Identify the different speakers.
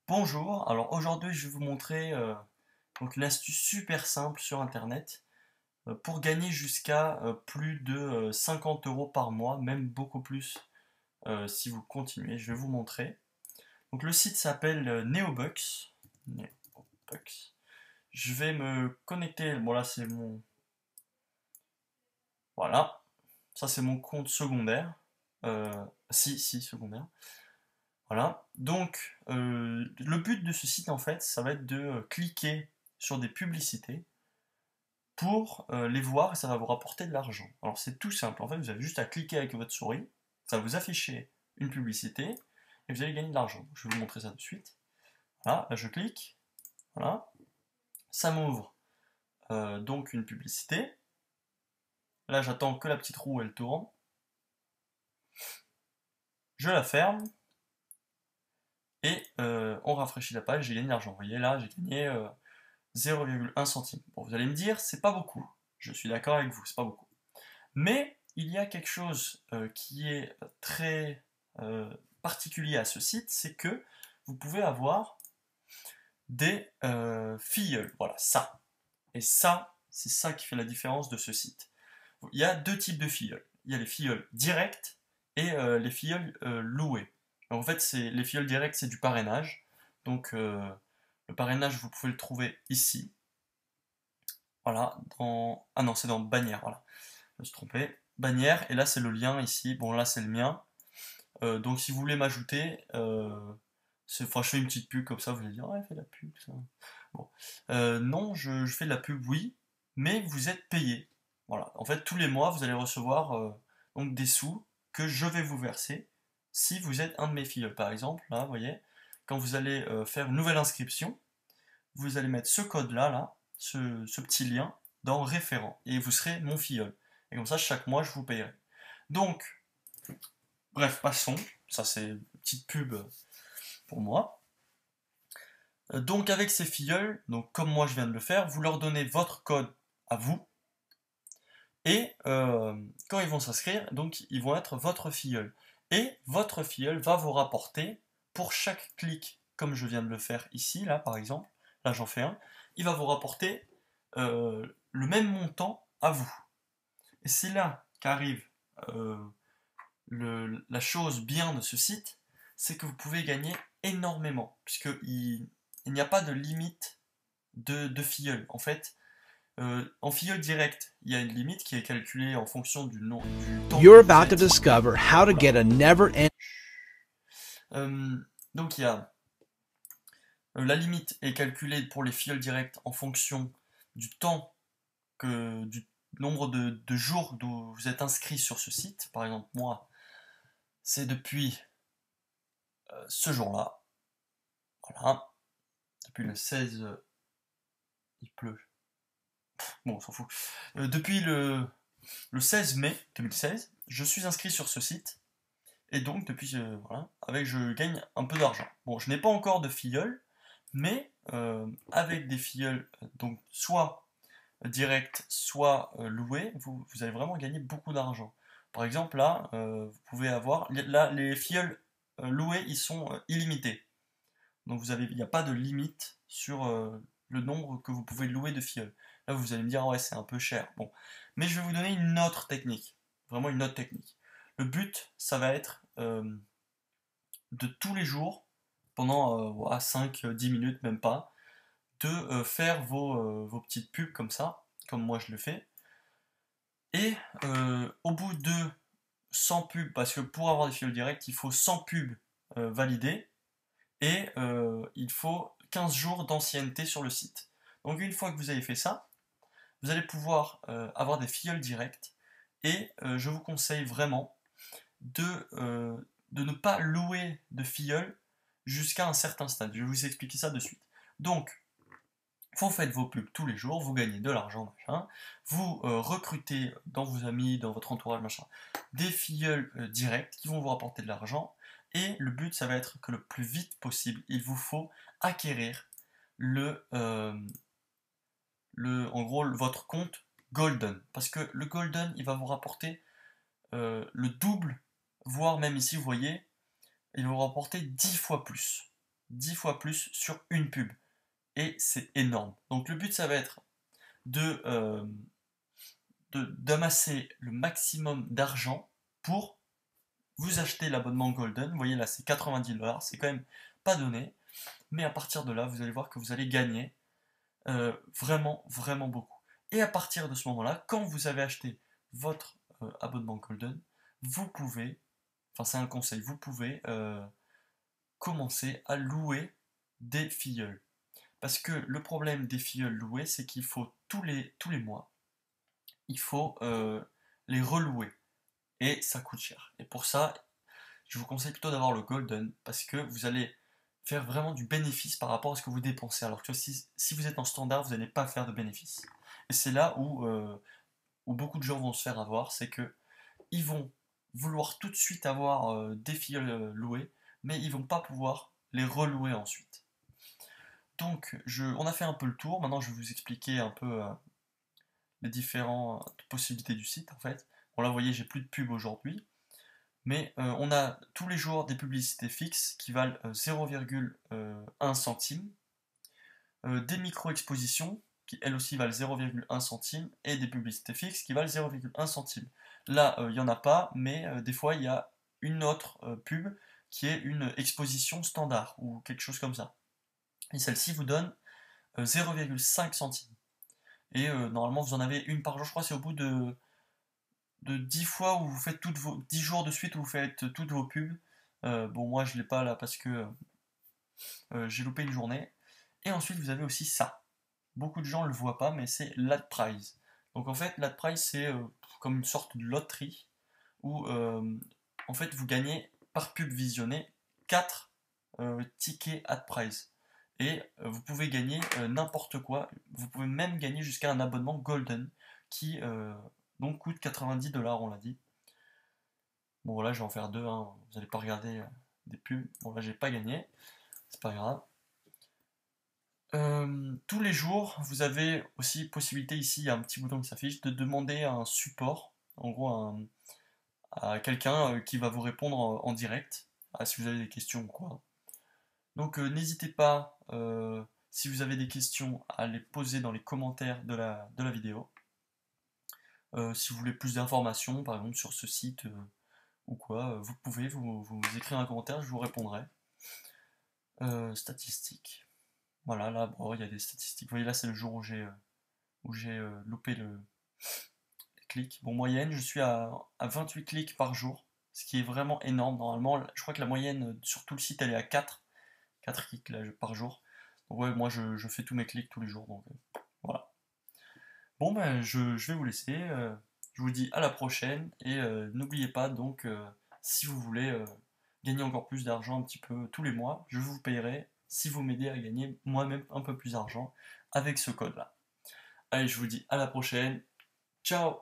Speaker 1: Bonjour, alors aujourd'hui je vais vous montrer donc une astuce super simple sur internet pour gagner jusqu'à plus de 50 euros par mois, même beaucoup plus si vous continuez. Je vais vous montrer. Donc le site s'appelle Neobucks. Neobucks. Je vais me connecter. Bon là c'est mon. Voilà. Ça c'est mon compte secondaire. Si, secondaire. Voilà. Donc, le but de ce site, en fait, ça va être de cliquer sur des publicités pour les voir et ça va vous rapporter de l'argent. Alors, c'est tout simple. En fait, vous avez juste à cliquer avec votre souris, ça va vous afficher une publicité et vous allez gagner de l'argent. Je vais vous montrer ça de suite. Voilà, là, je clique. Voilà. Ça m'ouvre donc une publicité. Là, j'attends que la petite roue, elle tourne. Je la ferme et on rafraîchit la page, j'ai gagné de l'argent. Vous voyez, là, j'ai gagné 0,1 centime. Bon, vous allez me dire, c'est pas beaucoup. Je suis d'accord avec vous, c'est pas beaucoup. Mais il y a quelque chose qui est très particulier à ce site, c'est que vous pouvez avoir des filleuls. Voilà, ça. Et ça, c'est ça qui fait la différence de ce site. Il y a deux types de filleuls. Il y a les filleuls directs et les filleuls loués. Donc, en fait, les filleuls directs, c'est du parrainage. Donc, le parrainage, vous pouvez le trouver ici. Voilà, ah non, c'est dans bannière, voilà. Je me suis trompé. Bannière, et là c'est le lien ici. Bon, là c'est le mien. Donc si vous voulez m'ajouter, enfin, je fais une petite pub comme ça, vous allez dire, ouais, fais de la pub, ça. Bon. Non, je fais de la pub, oui, mais vous êtes payé. Voilà. En fait, tous les mois, vous allez recevoir donc des sous que je vais vous verser si vous êtes un de mes filles. Par exemple, là, vous voyez, quand vous allez faire une nouvelle inscription, vous allez mettre ce code-là, ce petit lien, dans référent, et vous serez mon filleul. Et comme ça, chaque mois, je vous payerai. Donc, bref, passons. Ça, c'est une petite pub pour moi. Donc, avec ces filleuls, donc comme moi je viens de le faire, vous leur donnez votre code à vous, et quand ils vont s'inscrire, donc ils vont être votre filleul. Et votre filleul va vous rapporter, pour chaque clic, comme je viens de le faire ici, là par exemple, là j'en fais un, il va vous rapporter le même montant à vous. Et c'est là qu'arrive la chose bien de ce site, c'est que vous pouvez gagner énormément, puisqu'il n'y a pas de limite de filleul. En fait, en filleul direct, il y a une limite qui est calculée en fonction du temps que
Speaker 2: You're
Speaker 1: vous
Speaker 2: about to
Speaker 1: êtes.
Speaker 2: discover how to get a never-ending.
Speaker 1: Donc il y a la limite est calculée pour les filleuls directs en fonction du temps du nombre de jours où vous êtes inscrit sur ce site. Par exemple, moi, c'est depuis ce jour-là. Voilà. Depuis le 16. Il pleut. Bon, on s'en fout. Depuis le 16 mai 2016, je suis inscrit sur ce site. Et donc, depuis, voilà, je gagne un peu d'argent. Bon, je n'ai pas encore de filleul, mais avec des filleuls, donc soit direct, soit loué, vous allez vraiment gagner beaucoup d'argent. Par exemple, là, vous pouvez avoir, là, les filleuls loués, ils sont illimités. Donc il n'y a pas de limite sur le nombre que vous pouvez louer de filleuls. Là, vous allez me dire, ouais, c'est un peu cher. Bon, mais je vais vous donner une autre technique, vraiment une autre technique. Le but, ça va être de tous les jours, pendant 5-10 minutes, même pas, de faire vos petites pubs comme ça, comme moi je le fais. Et au bout de 100 pubs, parce que pour avoir des filleuls directs, il faut 100 pubs validées, et il faut 15 jours d'ancienneté sur le site. Donc une fois que vous avez fait ça, vous allez pouvoir avoir des filleuls directs, et je vous conseille vraiment de ne pas louer de filleuls jusqu'à un certain stade. Je vais vous expliquer ça de suite. Donc, vous faites vos pubs tous les jours, vous gagnez de l'argent, machin, vous recrutez dans vos amis, dans votre entourage, machin, des filleuls directs qui vont vous rapporter de l'argent, et le but, ça va être que le plus vite possible, il vous faut acquérir en gros, votre compte Golden. Parce que le Golden, il va vous rapporter le double, voire même ici, vous voyez, il va vous rapporter 10 fois plus. 10 fois plus sur une pub. Et c'est énorme. Donc le but, ça va être d'amasser le maximum d'argent pour vous acheter l'abonnement Golden. Vous voyez là, c'est 90$, c'est quand même pas donné. Mais à partir de là, vous allez voir que vous allez gagner vraiment, vraiment beaucoup. Et à partir de ce moment-là, quand vous avez acheté votre abonnement Golden, vous pouvez, enfin c'est un conseil, vous pouvez commencer à louer des filleuls. Parce que le problème des filleuls loués, c'est qu'il faut tous les mois, il faut les relouer. Et ça coûte cher. Et pour ça, je vous conseille plutôt d'avoir le Golden, parce que vous allez faire vraiment du bénéfice par rapport à ce que vous dépensez. Alors que si vous êtes en standard, vous n'allez pas faire de bénéfice. Et c'est là où beaucoup de gens vont se faire avoir, c'est que ils vont vouloir tout de suite avoir des filleuls loués, mais ils vont pas pouvoir les relouer ensuite. Donc, on a fait un peu le tour. Maintenant, je vais vous expliquer un peu les différentes possibilités du site, en fait. Bon, là, vous voyez, j'ai plus de pub aujourd'hui. Mais on a tous les jours des publicités fixes qui valent 0,1 centime, des micro-expositions qui elles aussi valent 0,1 centime, et des publicités fixes qui valent 0,1 centime. Là, il n'y en a pas, mais des fois, il y a une autre pub qui est une exposition standard, ou quelque chose comme ça. Et celle-ci vous donne 0,5 centimes. Et normalement, vous en avez une par jour, je crois, c'est au bout de 10 fois où vous faites 10 jours de suite où vous faites toutes vos pubs. Bon, moi je l'ai pas là parce que j'ai loupé une journée. Et ensuite, vous avez aussi ça. Beaucoup de gens ne le voient pas, mais c'est l'AdPrize. Donc en fait, l'AdPrize, c'est comme une sorte de loterie où en fait vous gagnez par pub visionnée 4 tickets AdPrize. Et vous pouvez gagner n'importe quoi. Vous pouvez même gagner jusqu'à un abonnement Golden qui donc coûte 90$, on l'a dit. Bon voilà, je vais en faire deux, hein. Vous n'allez pas regarder des pubs. Bon là, j'ai pas gagné, c'est pas grave. Tous les jours, vous avez aussi possibilité, ici il y a un petit bouton qui s'affiche, de demander un support, en gros à quelqu'un qui va vous répondre en direct, si vous avez des questions ou quoi. Donc n'hésitez pas, si vous avez des questions, à les poser dans les commentaires de la vidéo. Si vous voulez plus d'informations, par exemple sur ce site ou quoi, vous pouvez vous écrire un commentaire, je vous répondrai. Statistiques. Voilà, là, bon, il y a des statistiques. Vous voyez, là, c'est le jour où j'ai loupé les clics. Bon, moyenne, je suis à 28 clics par jour, ce qui est vraiment énorme. Normalement, je crois que la moyenne sur tout le site, elle est à 4 clics là, par jour. Donc, ouais, moi, je fais tous mes clics tous les jours. Donc, voilà. Bon, ben, je vais vous laisser. Je vous dis à la prochaine. Et n'oubliez pas, donc, si vous voulez gagner encore plus d'argent un petit peu tous les mois, je vous payerai si vous m'aidez à gagner moi-même un peu plus d'argent avec ce code-là. Allez, je vous dis à la prochaine. Ciao!